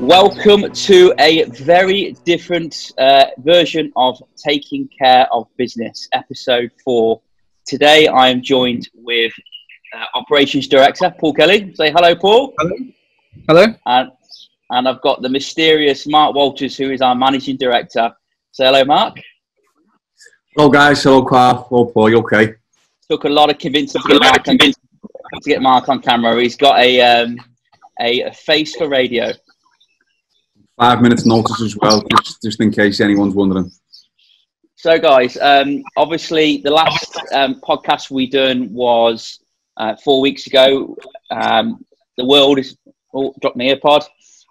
Welcome to a very different version of Taking Care of Business, episode 4. Today I am joined with Operations Director Paul Kelly. Say hello, Paul. Hello. Hello. And I've got the mysterious Marc Walters, who is our Managing Director. Say hello, Marc. Hello, guys. Hello, Carl. Hello, Paul. You okay? Took a lot of convincing to get Marc on camera. He's got a face for radio. 5 minutes notice as well, just in case anyone's wondering. So, guys, obviously the last podcast we done was 4 weeks ago. The world is... Oh, dropped my earpod.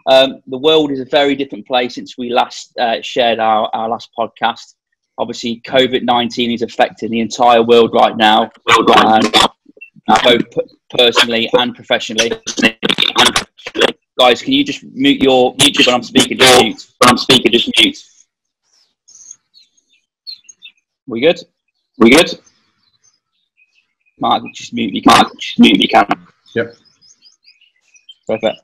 The world is a very different place since we last shared our last podcast. Obviously, COVID-19 is affecting the entire world right now, both personally and professionally. Guys, can you just mute your YouTube when I'm speaking? Just mute. We good? Marc, just mute your camera. Yep. Perfect.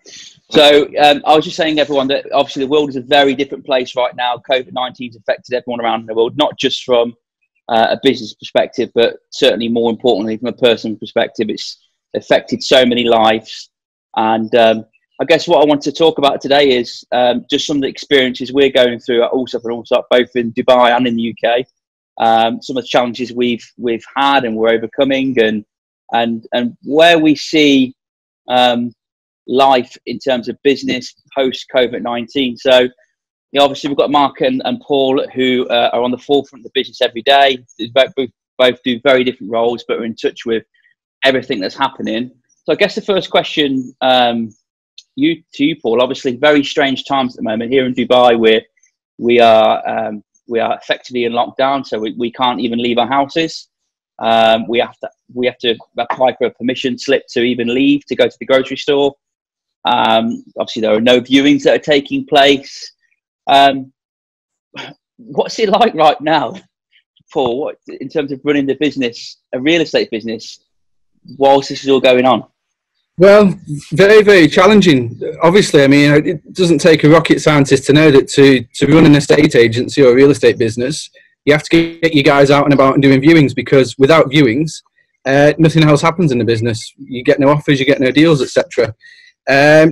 So I was just saying, everyone, that obviously the world is a very different place right now. COVID-19 has affected everyone around the world, not just from a business perspective, but certainly more importantly from a personal perspective. It's affected so many lives. And I guess what I want to talk about today is just some of the experiences we're going through at Allsopp and Allsopp, both in Dubai and in the UK. Some of the challenges we've had and we're overcoming, and where we see life in terms of business post COVID-19. So, obviously we've got Marc and Paul who are on the forefront of the business every day. Both do very different roles, but are in touch with everything that's happening. So I guess the first question to you, Paul, obviously very strange times at the moment here in Dubai, where we are effectively in lockdown, so we can't even leave our houses. We have to apply for a permission slip to even leave to go to the grocery store. Obviously, there are no viewings that are taking place. What's it like right now, Paul, in terms of running the business, a real estate business, whilst this is all going on? Well, very, very challenging. Obviously, I mean, it doesn't take a rocket scientist to know that to run an estate agency or a real estate business, you have to get you guys out and about and doing viewings, because without viewings, nothing else happens in the business. You get no offers, you get no deals, etc.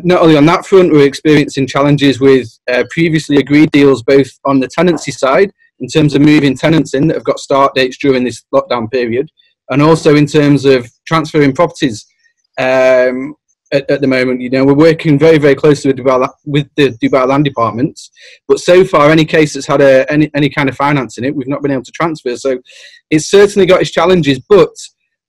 Not only on that front, we're experiencing challenges with previously agreed deals, both on the tenancy side, in terms of moving tenants in that have got start dates during this lockdown period, and also in terms of transferring properties. At the moment, we're working very, very closely with the Dubai Land Department, but so far any case that's had any kind of finance in it, we've not been able to transfer. So it's certainly got its challenges, but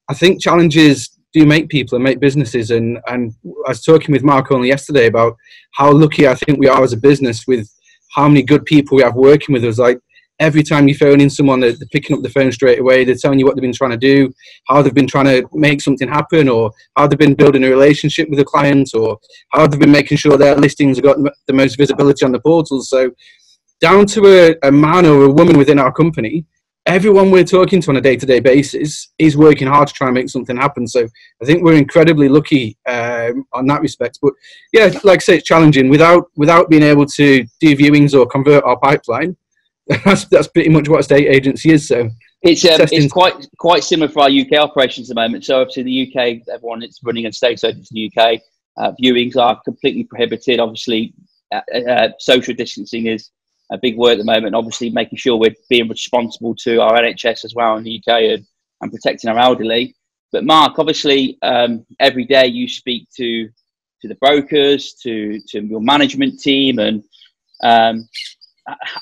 I think challenges do make people and make businesses. And I was talking with Marc only yesterday about how lucky I think we are as a business with how many good people we have working with us. Like, every time you phone in someone, they're picking up the phone straight away. They're telling you what they've been trying to do, how they've been trying to make something happen, or how they've been building a relationship with a client, or how they've been making sure their listings have got the most visibility on the portals. So down to a man or a woman within our company, everyone we're talking to on a day-to-day basis is working hard to try and make something happen. So I think we're incredibly lucky on that respect. But yeah, like I say, it's challenging. Without being able to do viewings or convert our pipeline, that's pretty much what a estate agency is. So it's quite similar for our UK operations at the moment. So obviously the UK, everyone that's running an estate agent in the UK, viewings are completely prohibited. Obviously, social distancing is a big word at the moment. Obviously, making sure we're being responsible to our NHS as well in the UK and protecting our elderly. But Marc, obviously, every day you speak to the brokers, to your management team, and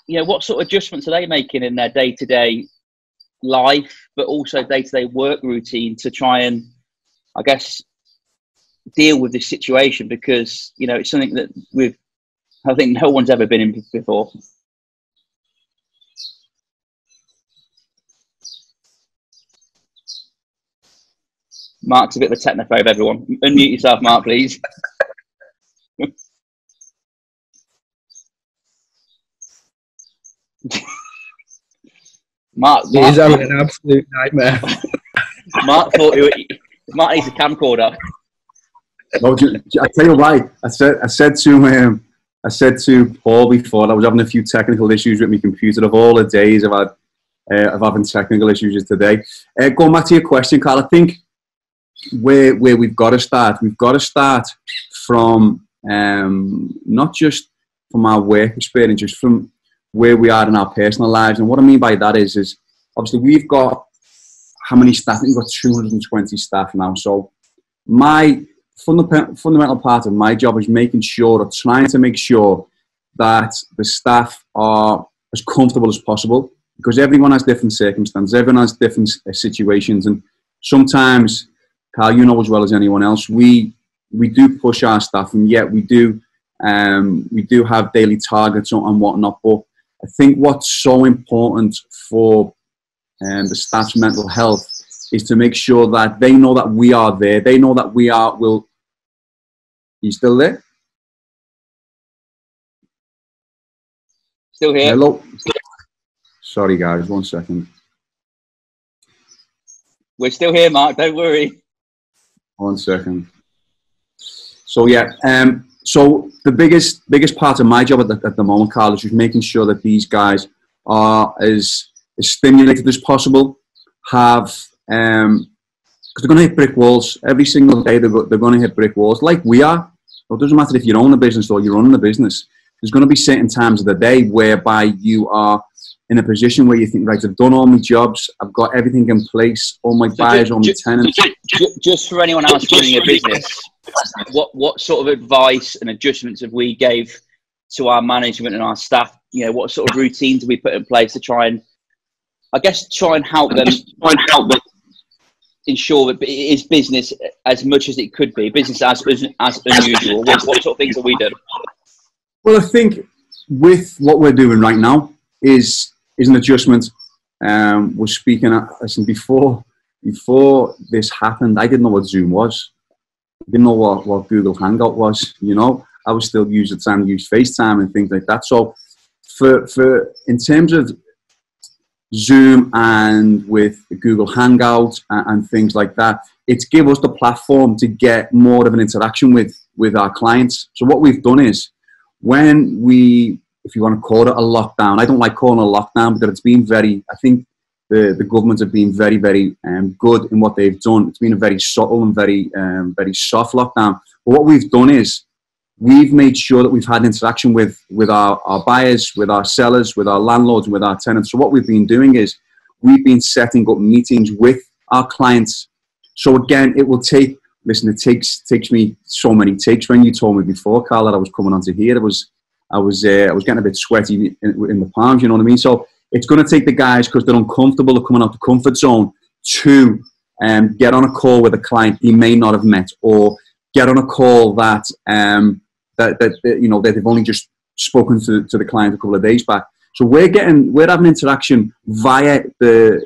what sort of adjustments are they making in their day-to-day life, but also day-to-day work routine to try and, I guess, deal with this situation? Because, it's something that I think no one's ever been in before. Marc's a bit of a technophobe, everyone. Unmute yourself, Marc, please. Marc is having an absolute nightmare. Marc needs a camcorder. Well, I tell you why. I said to I said to Paul before, I was having a few technical issues with my computer. Of all the days I've had of having technical issues today. Going back to your question, Carl, I think where we've got to start from not just from our work experience, just from where we are in our personal lives. And what I mean by that is obviously we've got, how many staff? We've got 220 staff now. So my fundamental part of my job is making sure, or trying to make sure, that the staff are as comfortable as possible, because everyone has different circumstances, everyone has different situations, and sometimes, Carl, you know as well as anyone else, we do push our staff, and yet we do have daily targets and whatnot. But I think what's so important for the staff's mental health is to make sure that they know that we are there. They know that we are. You still there? Still here. Hello. Sorry, guys. 1 second. We're still here, Mark. Don't worry. 1 second. So yeah. So the biggest part of my job at the moment, Carl, is just making sure that these guys are as stimulated as possible. Because they're going to hit brick walls every single day. They're going to hit brick walls, like we are. So it doesn't matter if you own a business or you're running a business. There's going to be certain times of the day whereby you are in a position where you think, right, I've done all my jobs, I've got everything in place, all my buyers, all my tenants. Just for anyone else running a business, what sort of advice and adjustments have we gave to our management and our staff? You know, what sort of routines do we put in place to try and help them ensure that it is business as much as it could be, business as unusual? What sort of things have we done? Well, I think with what we're doing right now is an adjustment. We're speaking, listen, before this happened, I didn't know what Zoom was. I didn't know what Google Hangout was, you know. I was still using FaceTime and things like that. So for in terms of Zoom and with Google Hangouts and things like that, it's give us the platform to get more of an interaction with our clients. So what we've done is, when we, if you want to call it a lockdown, I don't like calling it a lockdown because it's been very, I think the government have been very, very good in what they've done. It's been a very subtle and very soft lockdown. But what we've done is, we've made sure that we've had interaction with our buyers, with our sellers, with our landlords, and with our tenants. So what we've been doing is, we've been setting up meetings with our clients. So again, it will take, listen, it takes me so many takes. When you told me before, Carl, that I was coming onto here, I was getting a bit sweaty in the palms, you know what I mean? So it's going to take the guys, because they're uncomfortable, they're coming out the comfort zone, to get on a call with a client they may not have met, or get on a call that you know, that they've only just spoken to the client a couple of days back. So we're having interaction via the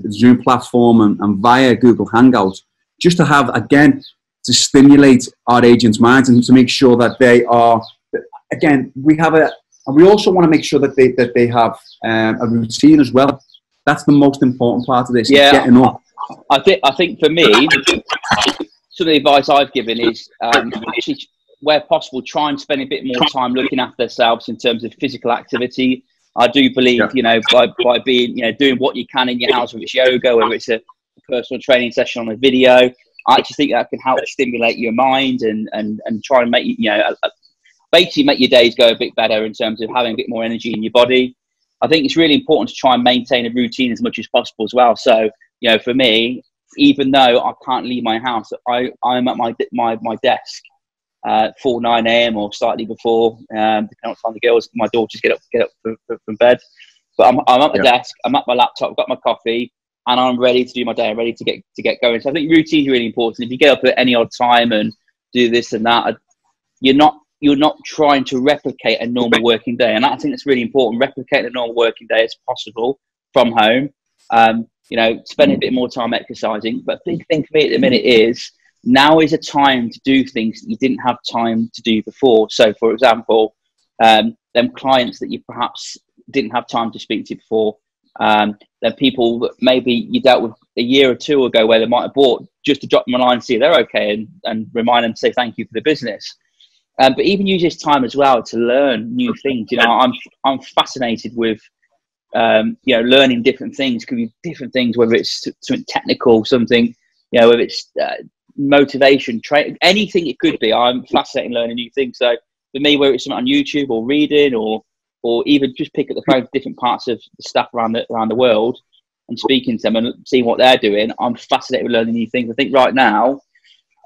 Zoom platform and via Google Hangouts, just to have, again, to stimulate our agents' minds and to make sure that they are, again, and we also want to make sure that they have a routine as well. That's the most important part of this. Yeah, getting up. I think for me, some of the advice I've given is actually, where possible, try and spend a bit more time looking after themselves in terms of physical activity. I do believe, you know, by being, you know, doing what you can in your house, whether it's yoga, whether it's a personal training session on a video, I actually think that can help stimulate your mind and try and make, you know, basically make your days go a bit better in terms of having a bit more energy in your body. I think it's really important to try and maintain a routine as much as possible as well. So, you know, for me, even though I can't leave my house, I'm at my desk for 9 a.m. or slightly before, depending on time the girls, my daughters get up from bed. But I'm at my desk, I'm at my laptop, I've got my coffee, and I'm ready to do my day. I'm ready to get going. So I think routine is really important. If you get up at any odd time and do this and that, you're not trying to replicate a normal working day. And I think it's really important. Replicate a normal working day as possible from home. You know, spend a bit more time exercising. But big thing for me at the minute is, now is a time to do things that you didn't have time to do before. So, for example, them clients that you perhaps didn't have time to speak to before, then people that maybe you dealt with a year or two ago where they might have bought, just to drop them a line and see if they're okay, and remind them to say thank you for the business. But even use this time as well to learn new things. You know, I'm fascinated with you know, learning different things. Could be different things, whether it's something technical, something, you know, whether it's motivation, anything it could be. I'm fascinated in learning new things. So for me, whether it's something on YouTube or reading, or even just pick up the phone to different parts of the staff around the world and speaking to them and seeing what they're doing, I'm fascinated with learning new things. I think right now,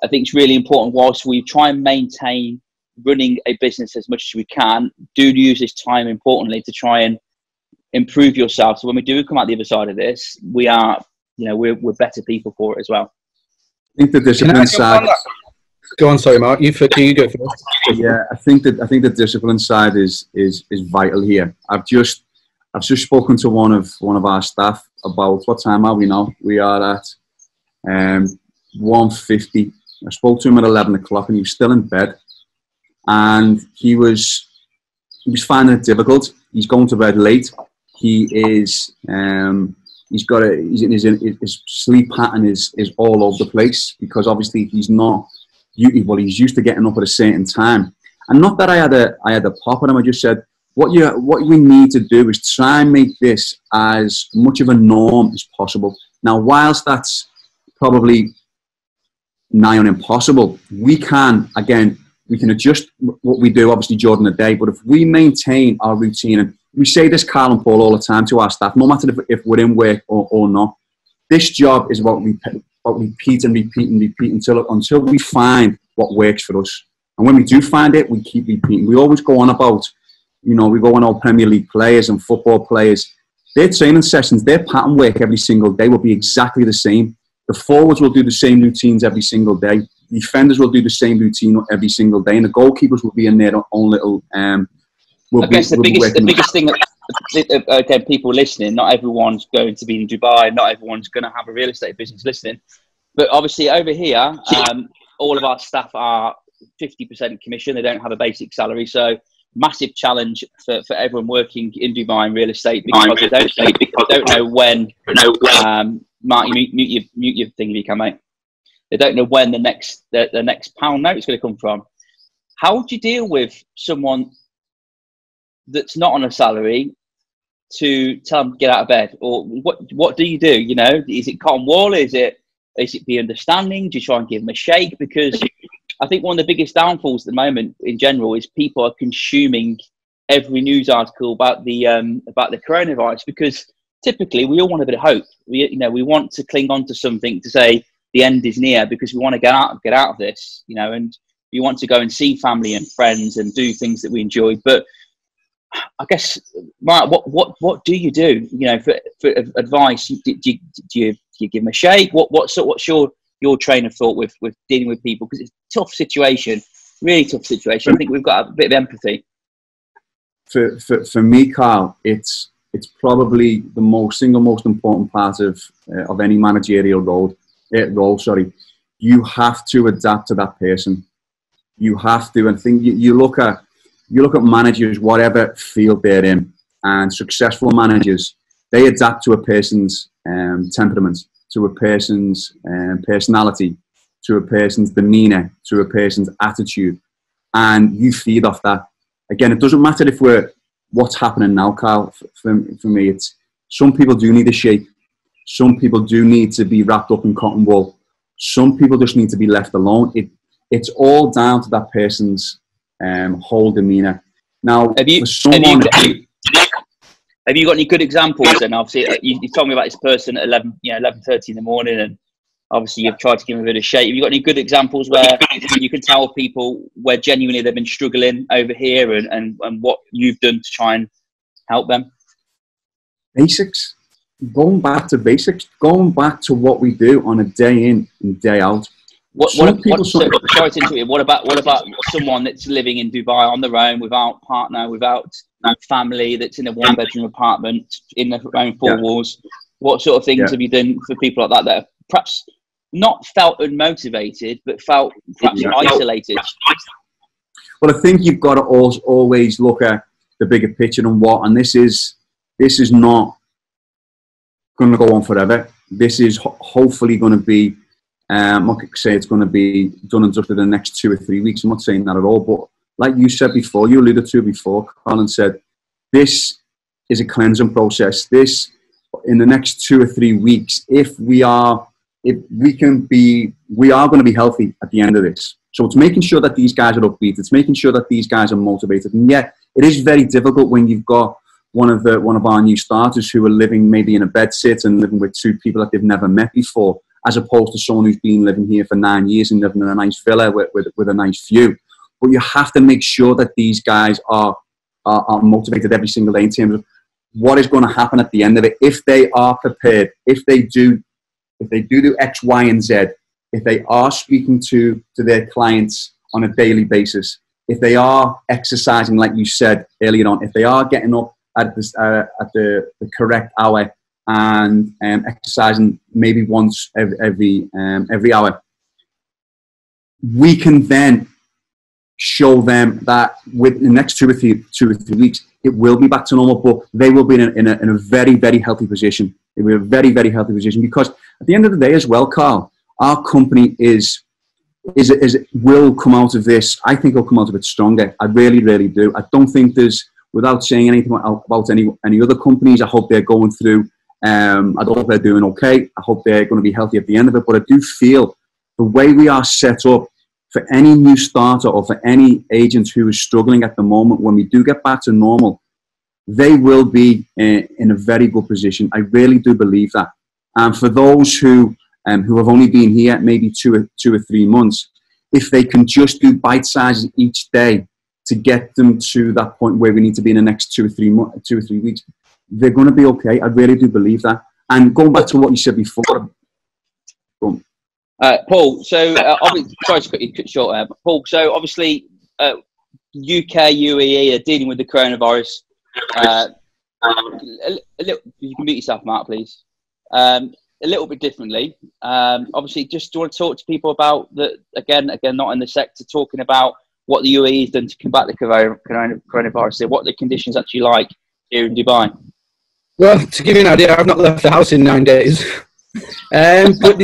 I think it's really important, whilst we try and maintain running a business as much as we can, do use this time importantly to try and improve yourself. So when we do come out the other side of this, we are, you know, we're better people for it as well. I think the discipline side. Go on, sorry, Mark. You go first. Yeah, I think the discipline side is vital here. I've just spoken to one of our staff about, what time are we now? We are at 1:50. I spoke to him at 11 o'clock, and he was still in bed, and he was finding it difficult. He's going to bed late. He is his sleep pattern is all over the place, because obviously he's used to getting up at a certain time. And not that I had a pop at him. I just said, what we need to do is try and make this as much of a norm as possible. Now, whilst that's probably nigh on impossible, we can adjust what we do obviously during the day. But if we maintain our routine, and we say this, Carl and Paul, all the time to our staff, no matter if we're in work or not, this job is about repeat and repeat and repeat until we find what works for us. And when we do find it, we keep repeating. We always go on about, you know, we go on our Premier League players and football players. Their training sessions, their pattern work every single day will be exactly the same. The forwards will do the same routines every single day. The defenders will do the same routine every single day, and the goalkeepers will be in their own little. I guess the biggest thing that, again, people listening, not everyone's going to be in Dubai, not everyone's going to have a real estate business listening, but obviously over here, all of our staff are 50% commission. They don't have a basic salary, so massive challenge for everyone working in Dubai in real estate, because they don't know when. Mark, mute your thing if you can, mate. They don't know when the next pound note is going to come from. How would you deal with someone that's not on a salary to tell them to get out of bed? Or what do you do? You know, is it calm wall? Is it be understanding? Do you try and give them a shake? Because I think one of the biggest downfalls at the moment in general is people are consuming every news article about the coronavirus, because typically we all want a bit of hope. We want to cling on to something to say the end is near, because we want to get out of this, you know, and we want to go and see family and friends and do things that we enjoy. But I guess, Mark, what do you do? You know, for advice, do you give them a shake? What's your train of thought with dealing with people? Because it's a tough situation, really tough situation. I think we've got a bit of empathy. For me, Carl, it's probably the single most important part of any managerial role. You have to adapt to that person. You have to, and I think you look at managers, whatever field they're in, and successful managers, they adapt to a person's temperament, to a person's personality, to a person's demeanour, to a person's attitude, and you feed off that. Again, it doesn't matter what's happening now, Carl. For me, it's some people do need a shake. Some people do need to be wrapped up in cotton wool. Some people just need to be left alone. It's all down to that person's whole demeanour. Now, have you got any good examples? And obviously, you told me about this person at 11:30 in the morning, and obviously you've tried to give them a bit of shape. Have you got any good examples where you can tell people where genuinely they've been struggling over here, and what you've done to try and help them? Basics. Going back to basics. Going back to what we do on a day in and day out. Sorry to interrupt. What about someone that's living in Dubai on their own, without partner, without family, that's in a one-bedroom apartment in their own four walls? What sort of things have you done for people like that are perhaps not felt unmotivated, but felt perhaps isolated? Well, I think you've got to always look at the bigger picture and this is not going to go on forever. This is hopefully going to be, I'm not going to say it's going to be done and dusted in the next 2 or 3 weeks. I'm not saying that at all, but like you said before, you alluded to before, Carl, and said, this is a cleansing process. This, in the next 2 or 3 weeks, we are going to be healthy at the end of this. So it's making sure that these guys are upbeat. It's making sure that these guys are motivated. And yet, it is very difficult when you've got one of our new starters who are living maybe in a bedsit and living with 2 people that they've never met before, as opposed to someone who's been living here for 9 years and living in a nice villa with a nice view. But you have to make sure that these guys are motivated every single day in terms of what is going to happen at the end of it. If they are prepared, if they do X, Y, and Z, if they are speaking to their clients on a daily basis, if they are exercising, like you said earlier on, if they are getting up at the correct hour and exercising maybe once every hour, we can then show them that within the next 2 or 3 weeks, it will be back to normal, but they will be in a very, very healthy position. It will be a very, very healthy position, because at the end of the day as well, Carl, our company will come out of this. I think it'll come out of it stronger. I really, really do. I don't think without saying anything about any other companies, I hope they're going through, I don't know if they're doing okay. I hope they're going to be healthy at the end of it. But I do feel the way we are set up, for any new starter or for any agent who is struggling at the moment, when we do get back to normal, they will be in a very good position. I really do believe that. And for those who have only been here maybe 2 or 3 months, if they can just do bite sizes each day to get them to that point where we need to be in the next 2 or 3 weeks, they're going to be okay. I really do believe that. And going back to what you said before, Paul, so obviously, sorry to cut you short, Paul, so obviously UK, UAE are dealing with the coronavirus. You can mute yourself, Mark, please. A little bit differently. Obviously, just do you want to talk to people about again, not in the sector, talking about what the UAE has done to combat the coronavirus, what the conditions actually like here in Dubai? Well, to give you an idea, I've not left the house in 9 days. But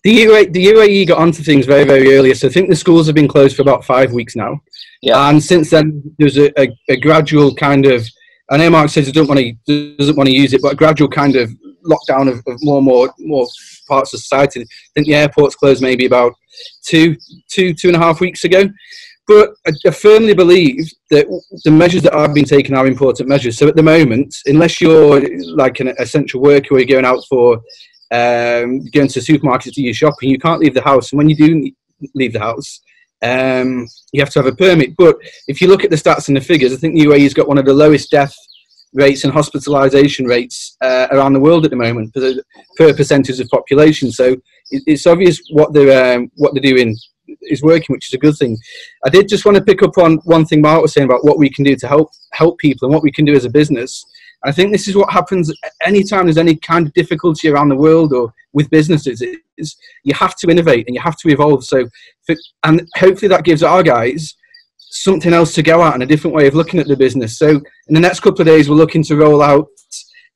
the UAE got onto things very, very early. So I think the schools have been closed for about 5 weeks now. Yeah. And since then, there's a gradual kind of, I know Mark says he doesn't want to use it, but a gradual kind of lockdown of more parts of society. I think the airports closed maybe about two and a half weeks ago. But I firmly believe that the measures that are being taken are important measures. So at the moment, unless you're like an essential worker or you're going out for going to supermarkets to do your shopping, you can't leave the house. And when you do leave the house, you have to have a permit. But if you look at the stats and the figures, I think the UAE's got one of the lowest death rates and hospitalisation rates around the world at the moment per percentage of population. So it's obvious what they're doing is working, which is a good thing. I did just want to pick up on one thing Mark was saying about what we can do to help people and what we can do as a business. I think this is what happens anytime there's any kind of difficulty around the world or with businesses, is you have to innovate and you have to evolve. And hopefully that gives our guys something else to go at and a different way of looking at the business. So in the next couple of days, we're looking to roll out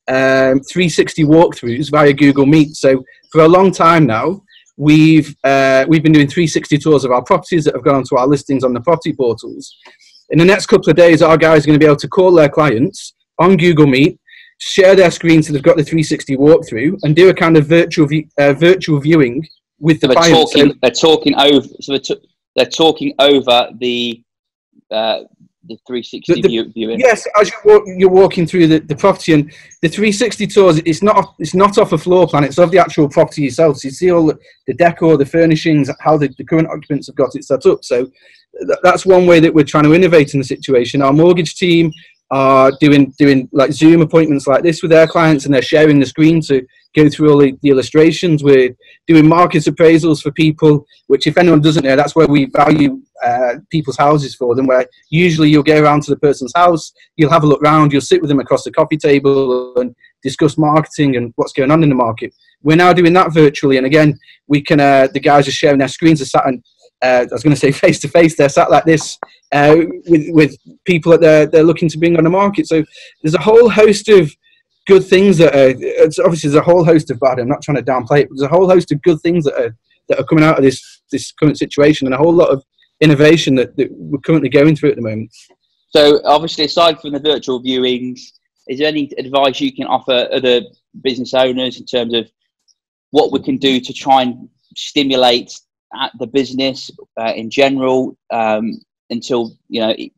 360 walkthroughs via Google Meet. So for a long time now, we've been doing 360 tours of our properties that have gone onto our listings on the property portals. In the next couple of days, our guys are going to be able to call their clients on Google Meet, share their screen so they've got the 360 walkthrough, and do a kind of virtual viewing with the client. They're talking over the 360 viewing. Yes, as you're walking through the property, and the 360 tours, it's not off a floor plan, it's of the actual property itself. So you see all the decor, the furnishings, how the current occupants have got it set up. So that's one way that we're trying to innovate in the situation. Our mortgage team are doing like Zoom appointments like this with their clients, and they're sharing the screen to go through all the illustrations. We're doing market appraisals for people, which if anyone doesn't know, that's where we value people's houses for them, where usually you'll go around to the person's house, you'll have a look round, you'll sit with them across the coffee table and discuss marketing and what's going on in the market. We're now doing that virtually, and again, we can the guys are sharing their screens, are sat and I was going to say face to face, they're sat like this with people that they're looking to bring on the market. So there's a whole host of good things that obviously there's a whole host of bad. I'm not trying to downplay it, but there's a whole host of good things that are coming out of this current situation, and a whole lot of innovation that we're currently going through at the moment. So obviously, aside from the virtual viewings, is there any advice you can offer other business owners in terms of what we can do to try and stimulate the business in general until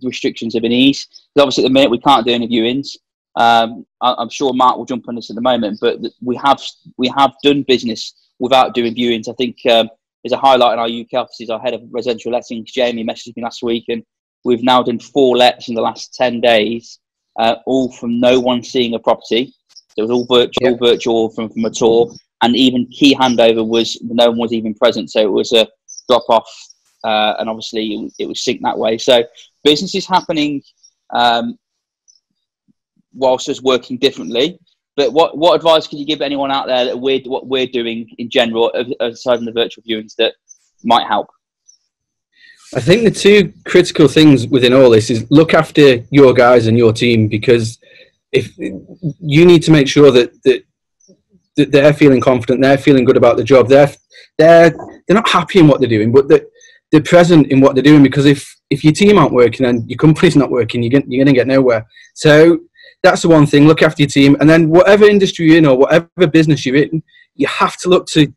restrictions have been eased? Because obviously at the minute we can't do any viewings. I'm sure Mark will jump on this at the moment, but we have done business without doing viewings. I think there's a highlight in our UK offices. Our head of residential lettings, Jamie, messaged me last week, and we've now done 4 lets in the last 10 days, all from no one seeing a property. So it was all virtual from a tour, and even key handover was no one was even present. So it was a drop off, and obviously it was synced that way. So business is happening whilst us working differently. But what advice could you give anyone out there that what we're doing in general, aside from the virtual viewings, that might help? I think the 2 critical things within all this is look after your guys and your team, because if you need to make sure that they're feeling confident, they're feeling good about the job, they're not happy in what they're doing, but they're present in what they're doing. Because if your team aren't working and your company's not working, you're going to get nowhere. So that's the one thing. Look after your team, and then whatever industry you're in or whatever business you're in, you have to look to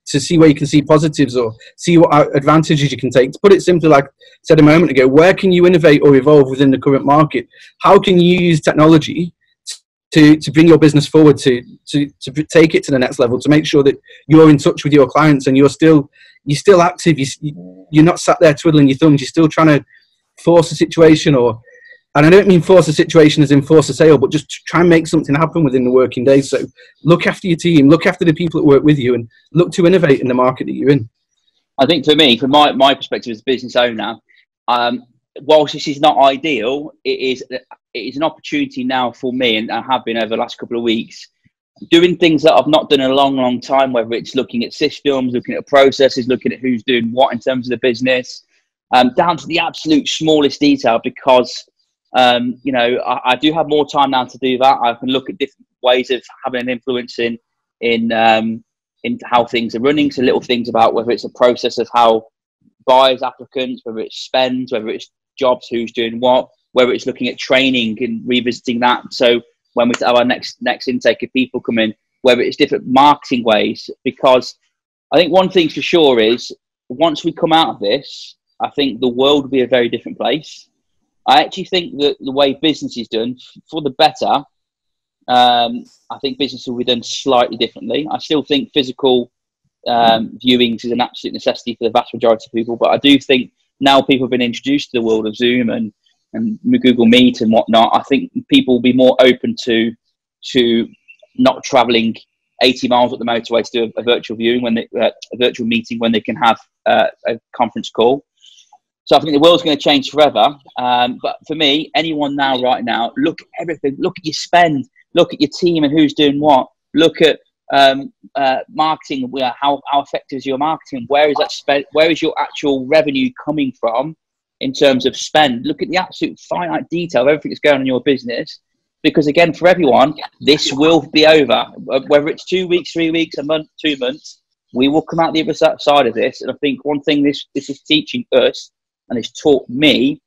see where you can see positives or see what advantages you can take. To put it simply, like I said a moment ago, where can you innovate or evolve within the current market? How can you use technology to bring your business forward, to take it to the next level, to make sure that you're in touch with your clients and you're still active. You're not sat there twiddling your thumbs. You're still trying to force a situation, and I don't mean force a situation as in force a sale, but just try and make something happen within the working day. So look after your team, look after the people that work with you, and look to innovate in the market that you're in. I think for me, from my perspective as a business owner, whilst this is not ideal, it is an opportunity now for me, and I have been over the last couple of weeks, doing things that I've not done in a long, long time, whether it's looking at systems, looking at processes, looking at who's doing what in terms of the business, down to the absolute smallest detail, because I do have more time now to do that. I can look at different ways of having an influence in how things are running. So little things about whether it's a process of how buyers, applicants, whether it's spend, whether it's jobs, who's doing what, whether it's looking at training and revisiting that. So when we have our next intake of people come in, whether it's different marketing ways, because I think one thing for sure is once we come out of this, I think the world will be a very different place. I actually think that the way business is done, for the better, I think business will be done slightly differently. I still think physical viewings is an absolute necessity for the vast majority of people, but I do think now people have been introduced to the world of Zoom and Google Meet and whatnot. I think people will be more open to not travelling 80 miles up the motorway to do a virtual viewing a virtual meeting when they can have a conference call. So I think the world's going to change forever. But for me, anyone now, right now, look at everything. Look at your spend. Look at your team and who's doing what. Look at marketing. How effective is your marketing? Where is that spend? Where is your actual revenue coming from in terms of spend? Look at the absolute finite detail of everything that's going on in your business. Because again, for everyone, this will be over. Whether it's 2 weeks, 3 weeks, a month, 2 months, we will come out the other side of this. And I think one thing this is teaching us, and it's taught me,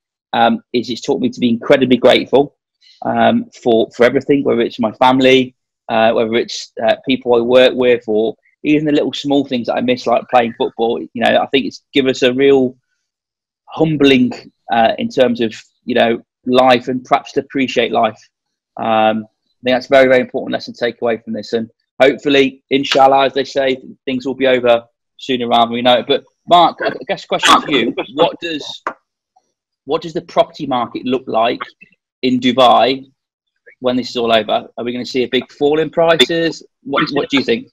is it's taught me to be incredibly grateful for everything, whether it's my family, whether it's people I work with, or even the little small things that I miss, like playing football. I think it's given us a real humbling in terms of life, and perhaps to appreciate life. I think that's a very, very important lesson to take away from this, and hopefully, inshallah, as they say, things will be over sooner rather than we know it. But Mark, I guess a question for you: what does the property market look like in Dubai when this is all over? Are we going to see a big fall in prices? What do you think?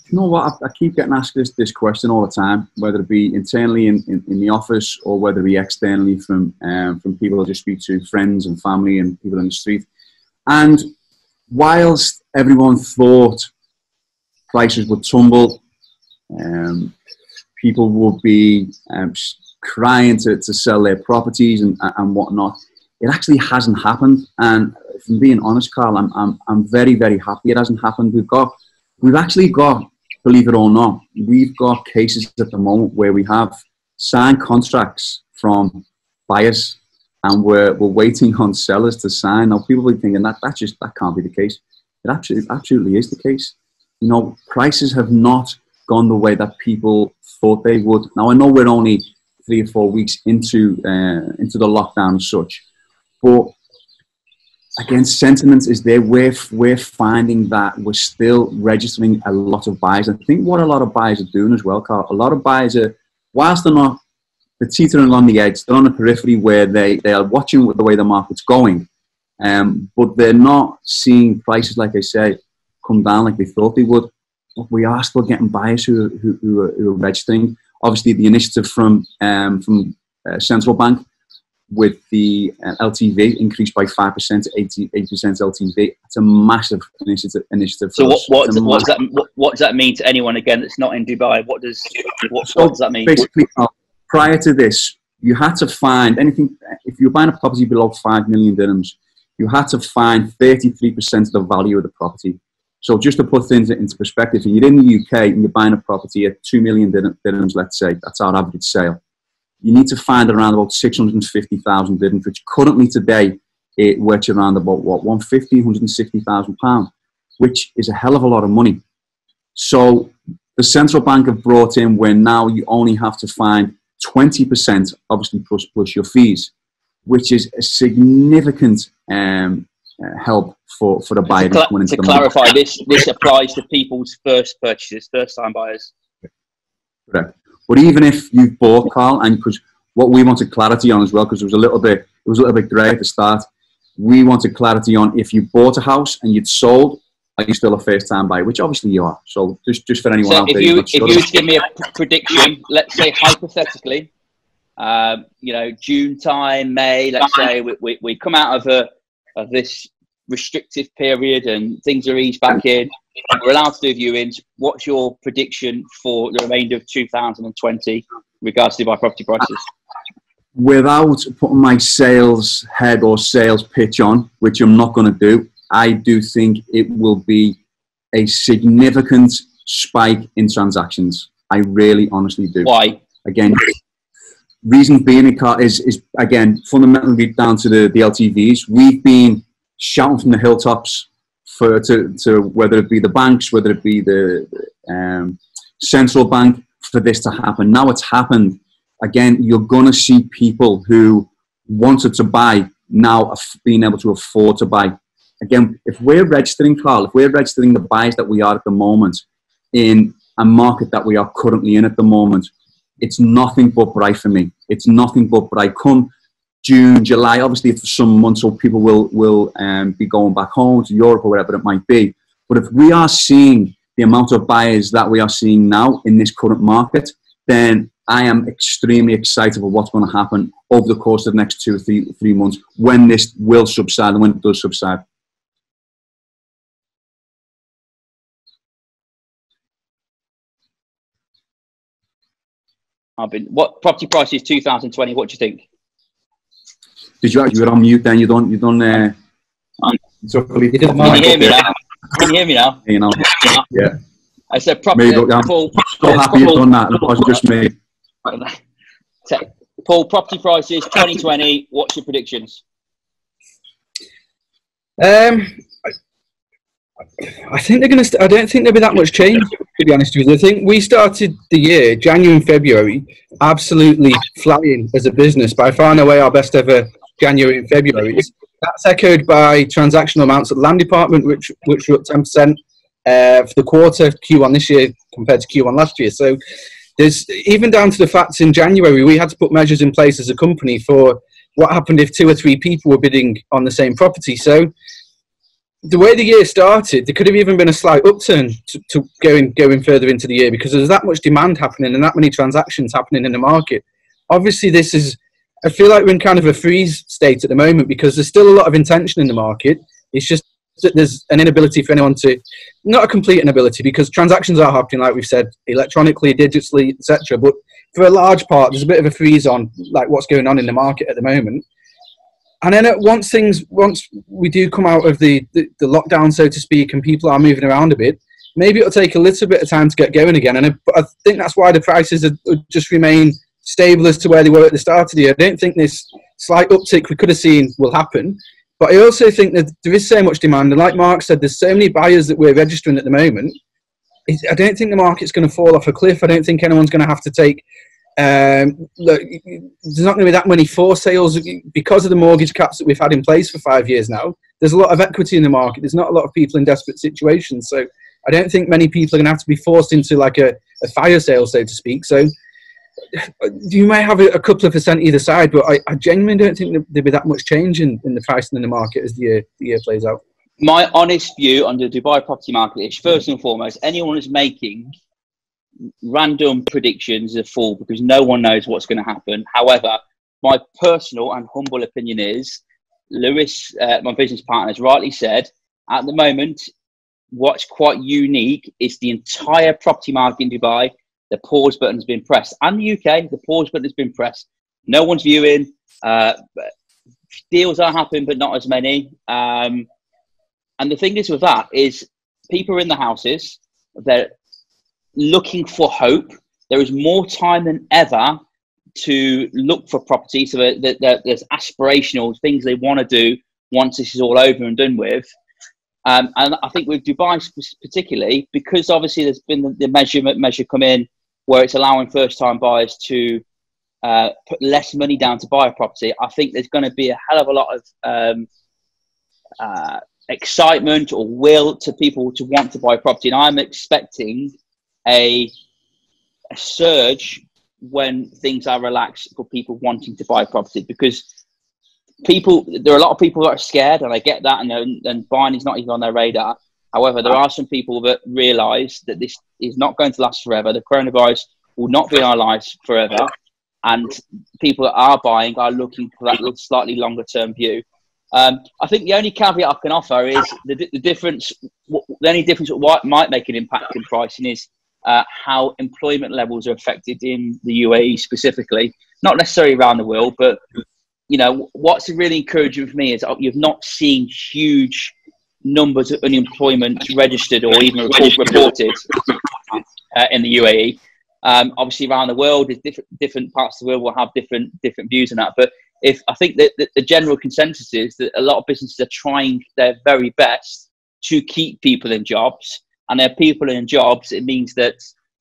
You know what? I keep getting asked this question all the time, whether it be internally in the office or whether it be externally from people I just speak to, friends and family and people on the street. And whilst everyone thought prices would tumble, people would be crying to sell their properties and whatnot, it actually hasn't happened. And if I'm being honest, Carl, I'm very, very happy it hasn't happened. We've actually got, believe it or not, we've got cases at the moment where we have signed contracts from buyers, and we're waiting on sellers to sign. Now, people are thinking that can't be the case. It absolutely is the case. You know, prices have not gone the way that people thought they would. Now, I know we're only 3 or 4 weeks into the lockdown and such, but again, sentiment is there. We're finding that we're still registering a lot of buyers. I think what a lot of buyers are doing as well, Carl, a lot of buyers are, whilst they're teetering along the edge, they're on the periphery where they are watching the way the market's going, but they're not seeing prices, like I say, come down like they thought they would. But we are still getting buyers who are registering. Obviously, the initiative from Central Bank with the LTV increased by 5% to 88% LTV. It's a massive initiative. So what does that mean to anyone again that's not in Dubai? What does that mean? Basically, prior to this, you had to find anything. If you were buying a property below 5 million dirhams, you had to find 33% of the value of the property. So just to put things into perspective, if you're in the UK and you're buying a property at 2 million dirhams, let's say, that's our average sale, you need to find around about 650,000 dirhams, which currently today it works around about, what, 160,000 pounds, which is a hell of a lot of money. So the central bank have brought in where now you only have to find 20%, obviously plus your fees, which is a significant help for the buyer. To clarify, this applies to people's first purchases, first-time buyers. Correct. But even if you've bought, Carl, and because what we wanted clarity on as well, because it was a little bit grey at the start, we wanted clarity on if you bought a house and you'd sold, are you still a first-time buyer? Which obviously you are. So just for anyone out there, if you would give me a prediction, let's say hypothetically, June time, May, let's say we come out of this restrictive period and things are eased back in, we're allowed to do viewings. What's your prediction for the remainder of 2020 in regards to Dubai property prices? Without putting my sales head or sales pitch on, which I'm not going to do, I do think it will be a significant spike in transactions. I really honestly do. Why? Again, reason being is again fundamentally down to the LTVs. We've been shouting from the hilltops to whether it be the banks, whether it be the central bank, for this to happen. Now it's happened. Again, you're going to see people who wanted to buy now being able to afford to buy. Again, if we're registering, Carl, if we're registering the buys that we are at the moment in a market that we are currently in at the moment, it's nothing but bright for me. It's nothing but bright. Come June, July, obviously it's some months, so people will be going back home to Europe or whatever it might be. But if we are seeing the amount of buyers that we are seeing now in this current market, then I am extremely excited for what's going to happen over the course of the next 2 or 3 months when this will subside and when it does subside. What property price is 2020? What do you think? Did you were on mute then? You done. Can you hear me now? Can you hear me now? You know, yeah. I said property. I'm so happy you've done that. It wasn't just me. Paul, property prices 2020. What's your predictions? I think they're going to. I don't think there'll be that much change, to be honest with you. I think we started the year, January and February, absolutely flying as a business. By far and away our best ever January and February. That's echoed by transactional amounts at the land department, which were up 10% for the quarter Q1 this year compared to Q1 last year. So there's even down to the facts in January, we had to put measures in place as a company for what happened if 2 or 3 people were bidding on the same property. So the way the year started, there could have even been a slight upturn to going further into the year because there's that much demand happening and that many transactions happening in the market. Obviously, this is, I feel like we're in kind of a freeze state at the moment because there's still a lot of intention in the market. It's just that there's an inability for anyone to, not a complete inability because transactions are happening, like we've said, electronically, digitally, etc. But for a large part, there's a bit of a freeze on like what's going on in the market at the moment. And then once we do come out of the lockdown, so to speak, and people are moving around a bit, maybe it'll take a little bit of time to get going again. But I think that's why the prices just remain stable as to where they were at the start of the year. I don't think this slight uptick we could have seen will happen. But I also think that there is so much demand. And like Mark said, there's so many buyers that we're registering at the moment. I don't think the market's going to fall off a cliff. I don't think anyone's going to have to take... look, there's not going to be that many forced sales because of the mortgage caps that we've had in place for 5 years now. There's a lot of equity in the market. There's not a lot of people in desperate situations. So I don't think many people are going to have to be forced into like a fire sale, so to speak. So you may have a couple of percent either side, but I genuinely don't think there'll be that much change in the pricing in the market as the year plays out. My honest view on the Dubai property market is, first and foremost, anyone who's making random predictions is a fool, because no one knows what's going to happen. However, my personal and humble opinion is, Lewis, my business partner, has rightly said, at the moment, what's quite unique is the entire property market in Dubai, the pause button has been pressed. And the UK, the pause button has been pressed. No one's viewing. Deals are happening, but not as many. And the thing is with that is, people are in the houses. They're looking for hope. There is more time than ever to look for property. So there's aspirational things they want to do once this is all over and done with. And I think with Dubai particularly, because obviously there's been the measure come in where it's allowing first-time buyers to put less money down to buy a property. I think there's going to be a hell of a lot of excitement or will to people to want to buy property. And I'm expecting a surge when things are relaxed for people wanting to buy property, because there are a lot of people that are scared, and I get that, and buying is not even on their radar. However, there are some people that realise that this is not going to last forever. The coronavirus will not be in our lives forever, and people that are buying are looking for that slightly longer term view. I think the only caveat I can offer is the difference. The only difference what might make an impact in pricing is how employment levels are affected in the UAE specifically, not necessarily around the world. But you know, what's really encouraging for me is you've not seen huge numbers of unemployment registered or even reported in the UAE. Obviously, around the world, different parts of the world will have different views on that. But I think that the general consensus is that a lot of businesses are trying their very best to keep people in jobs, and there are people in jobs. It means that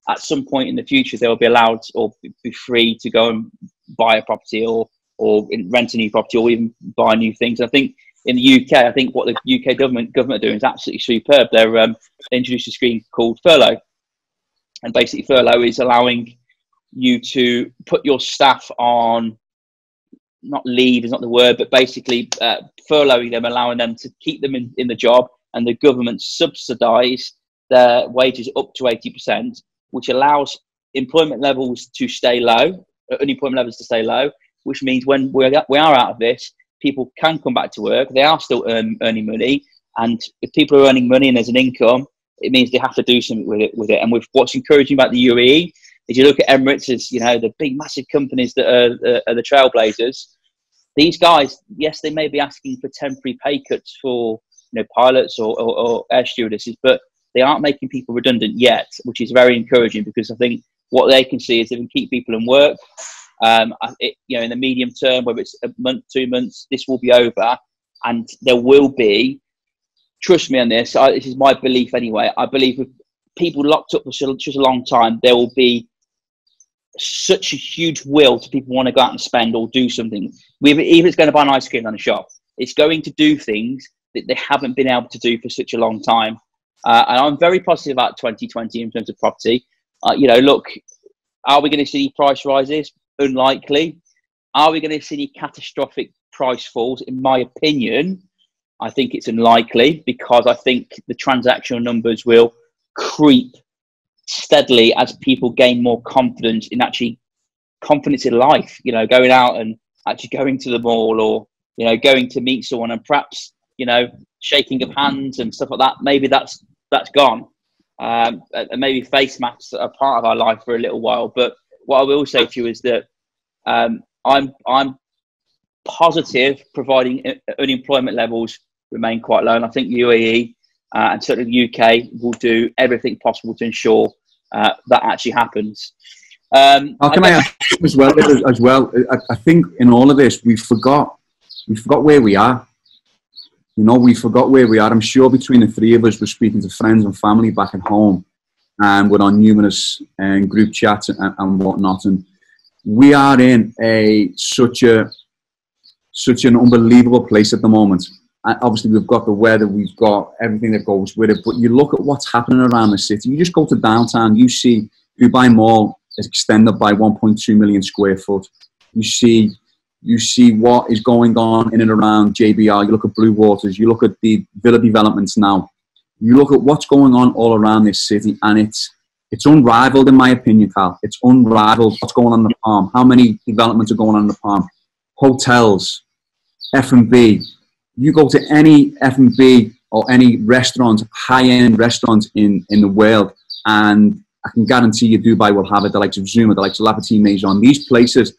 at some point in the future, they will be allowed or be free to go and buy a property or rent a new property or even buy new things. I think in the UK, I think what the UK government are doing is absolutely superb. They introduced a scheme called furlough, and basically furlough is allowing you to put your staff on, not leave is not the word, but basically furloughing them, allowing them to keep them in the job, and the government subsidise their wages up to 80%, which allows employment levels to stay low, unemployment levels to stay low, which means when we are out of this, people can come back to work. They are still earning money, and if people are earning money and there's an income, it means they have to do something with it. And with what's encouraging about the UAE is, you look at Emirates as, you know, the big massive companies that are the trailblazers. These guys, yes, they may be asking for temporary pay cuts for, you know, pilots or air stewardesses, but they aren't making people redundant yet, which is very encouraging, because I think what they can see is they can keep people in work. You know, in the medium term, whether it's a month, 2 months, this will be over, and there will be, trust me on this, this is my belief anyway, I believe with people locked up for such a long time, there will be such a huge will to people want to go out and spend or do something. Even if it's going to buy an ice cream in a shop, it's going to do things that they haven't been able to do for such a long time. And I'm very positive about 2020 in terms of property. You know, look, are we going to see price rises? Unlikely. Are we going to see any catastrophic price falls? In my opinion, I think it's unlikely, because I think the transactional numbers will creep steadily as people gain more confidence in life, you know, going out and actually going to the mall, or, you know, going to meet someone and perhaps, you know, shaking of hands and stuff like that. Maybe that's gone. And maybe face masks are part of our life for a little while. But what I will say to you is that I'm positive, providing unemployment levels remain quite low, and I think UAE and certainly the UK will do everything possible to ensure that actually happens. How can I ask as well? I think in all of this, we forgot where we are. You know, we forgot where we are. I'm sure between the three of us, we're speaking to friends and family back at home, and we're on numerous group chats and whatnot. And we are in such an unbelievable place at the moment. And obviously, we've got the weather, we've got everything that goes with it. But you look at what's happening around the city. You just go to downtown, you see Dubai Mall is extended by 1.2 million square foot. You see what is going on in and around JBR. You look at Blue Waters. You look at the villa developments now. You look at what's going on all around this city, and it's unrivaled in my opinion, Carl. It's unrivaled what's going on in the Palm. How many developments are going on in the Palm? Hotels, F&B. You go to any F&B or any restaurant, high-end restaurant in the world, and I can guarantee you Dubai will have it, the likes of Zuma, the likes of La Petite Maison, these places,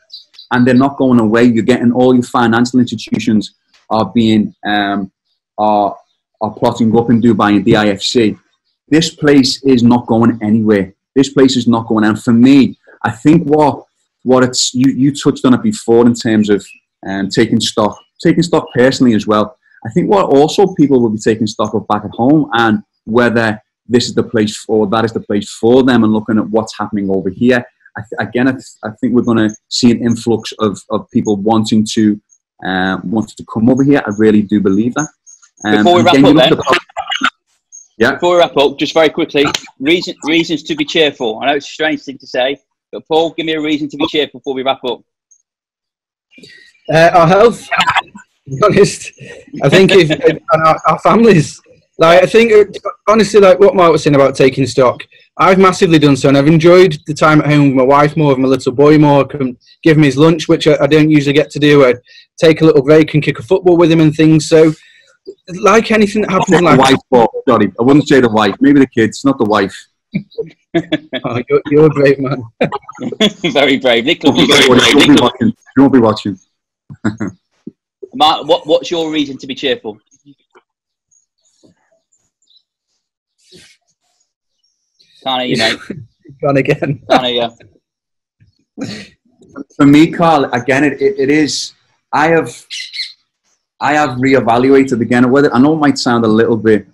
and they're not going away. You're getting all your financial institutions are being are plotting up in Dubai and DIFC. This place is not going anywhere. This place is not going. And for me, I think what it's you touched on it before in terms of taking stock personally as well. I think what also people will be taking stock of back at home, and whether this is the place or that is the place for them, and looking at what's happening over here. I think we're going to see an influx of people wanting to come over here. I really do believe that. Before we wrap up, just very quickly, reasons to be cheerful. I know it's a strange thing to say, but Paul, give me a reason to be cheerful before we wrap up. Our health, to be honest. I think our families. Like, I think, honestly, like what Mark was saying about taking stock, I've massively done so, and I've enjoyed the time at home with my wife more, with my little boy more. I can give him his lunch, which I don't usually get to do. I take a little break and kick a football with him and things. So, like anything that happens in life. The wife, sorry, I wouldn't say the wife. Maybe the kids, not the wife. Oh, you're a brave man. Very brave. Nicholas, you won't be watching. Mark, what's your reason to be cheerful? Can't hear you, mate. Gone again. Can't hear you. For me, Carl, again, it is. I have reevaluated again. Whether I know it might sound a little bit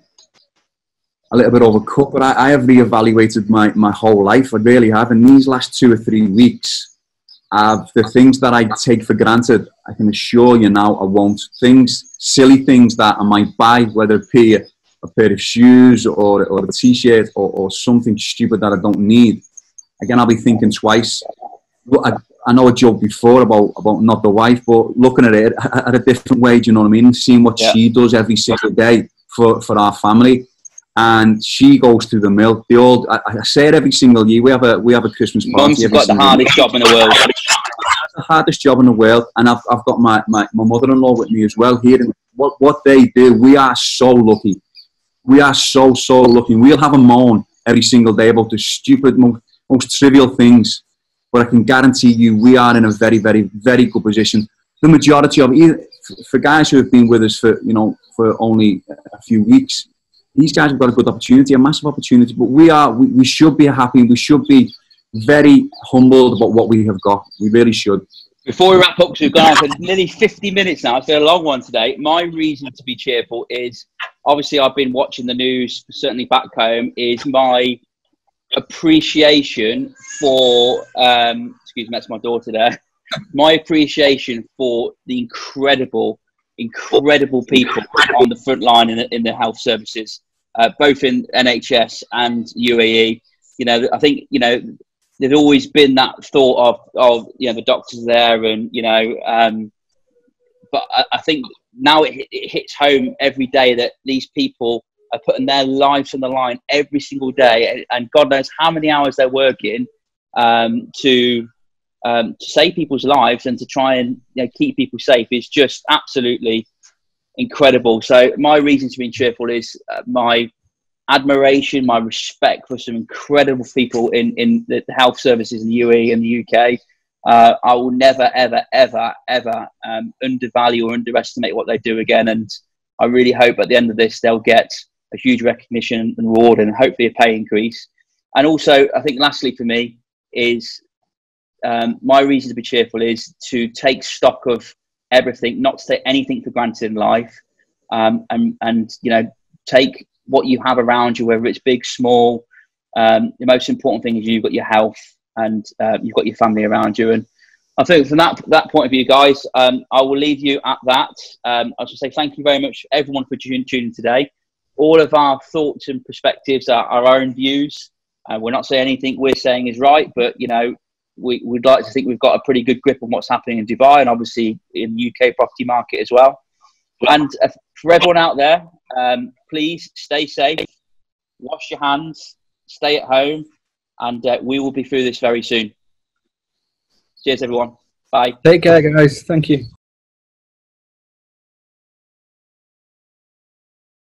overcut, but I have reevaluated my whole life. I really have. In these last 2 or 3 weeks, the things that I take for granted, I can assure you now I won't. Silly things that I might buy, whether it be a pair of shoes or a t-shirt or something stupid that I don't need. Again, I'll be thinking twice. I know I joked before about not the wife, but looking at it at a different way, do you know what I mean? Seeing what she does every single day for our family. And she goes through the mill. I say it every single year. We have a Christmas party. Mum's got the hardest job in the world. The hardest job in the world, and I've got my mother-in-law with me as well here. And what they do, we are so lucky. We are so lucky. We'll have a moan every single day about the stupid, most trivial things, but I can guarantee you we are in a very, very, very good position. The majority of it, for guys who have been with us for only a few weeks, these guys have got a good opportunity, a massive opportunity. But we should be happy. We should be very humbled about what we have got. We really should. Before we wrap up, because we've gone on for nearly 50 minutes now, it's been a long one today. My reason to be cheerful is, obviously, I've been watching the news, certainly back home, is my appreciation for, excuse me, that's my daughter there, my appreciation for the incredible people on the front line in the health services, both in NHS and UAE. You know, I think, you know, there's always been that thought of you know, the doctors there, and you know, but I think now it hits home every day that these people are putting their lives on the line every single day, and God knows how many hours they're working to save people's lives and to try and, you know, keep people safe is just absolutely incredible. So my reason to be cheerful is my admiration, my respect for some incredible people in the health services in the UAE and the UK. I will never, ever, ever, ever undervalue or underestimate what they do again. And I really hope at the end of this, they'll get a huge recognition and reward, and hopefully a pay increase. And also, I think lastly for me is my reason to be cheerful is to take stock of everything, not to take anything for granted in life, and you know, take what you have around you, whether it's big, small. The most important thing is you've got your health and you've got your family around you. And I think from that point of view, guys, I will leave you at that. I should say thank you very much, everyone, for tuning today. All of our thoughts and perspectives are our own views. We're not saying anything we're saying is right, but you know, we'd like to think we've got a pretty good grip on what's happening in Dubai and obviously in the UK property market as well. And for everyone out there, please stay safe, wash your hands, stay at home, and we will be through this very soon. Cheers, everyone. Bye. Take care, guys. Thank you.